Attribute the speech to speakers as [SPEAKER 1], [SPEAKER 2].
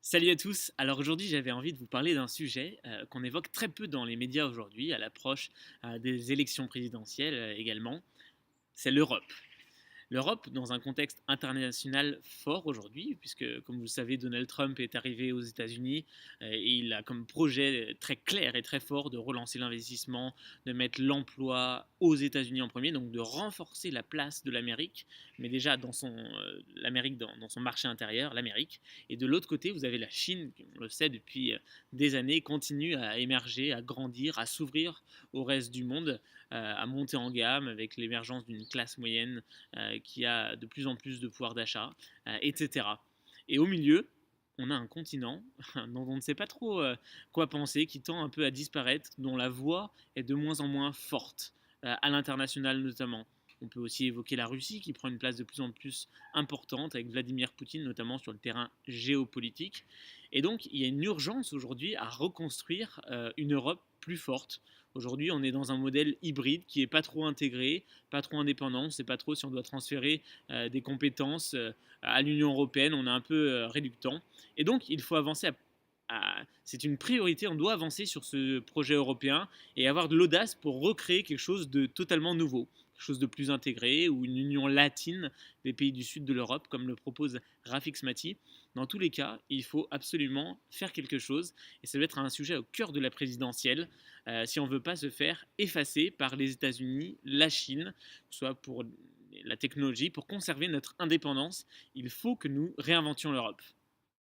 [SPEAKER 1] Salut à tous. Alors aujourd'hui, j'avais envie de vous parler d'un sujet qu'on évoque très peu dans les médias aujourd'hui, à l'approche des élections présidentielles également. C'est l'Europe. L'Europe, dans un contexte international fort aujourd'hui, puisque, comme vous le savez, Donald Trump est arrivé aux États-Unis et il a comme projet très clair et très fort de relancer l'investissement, de mettre l'emploi aux États-Unis en premier, donc de renforcer la place de l'Amérique, mais déjà l'Amérique dans son marché intérieur, l'Amérique. Et de l'autre côté, vous avez la Chine, qui, on le sait depuis des années, continue à émerger, à grandir, à s'ouvrir au reste du monde, à monter en gamme avec l'émergence d'une classe moyenne qui a de plus en plus de pouvoir d'achat, etc. Et au milieu, on a un continent dont on ne sait pas trop quoi penser, qui tend un peu à disparaître, dont la voix est de moins en moins forte, à l'international notamment. On peut aussi évoquer la Russie qui prend une place de plus en plus importante avec Vladimir Poutine, notamment sur le terrain géopolitique. Et donc, il y a une urgence aujourd'hui à reconstruire une Europe plus forte. Aujourd'hui, on est dans un modèle hybride qui n'est pas trop intégré, pas trop indépendant. On ne sait pas trop si on doit transférer des compétences à l'Union européenne. On est un peu réductant. Et donc, il faut avancer c'est une priorité, on doit avancer sur ce projet européen et avoir de l'audace pour recréer quelque chose de totalement nouveau, quelque chose de plus intégré ou une union latine des pays du sud de l'Europe, comme le propose Rafik Smati. Dans tous les cas, il faut absolument faire quelque chose et ça doit être un sujet au cœur de la présidentielle si on ne veut pas se faire effacer par les États-Unis, la Chine, soit pour la technologie, pour conserver notre indépendance. Il faut que nous réinventions l'Europe.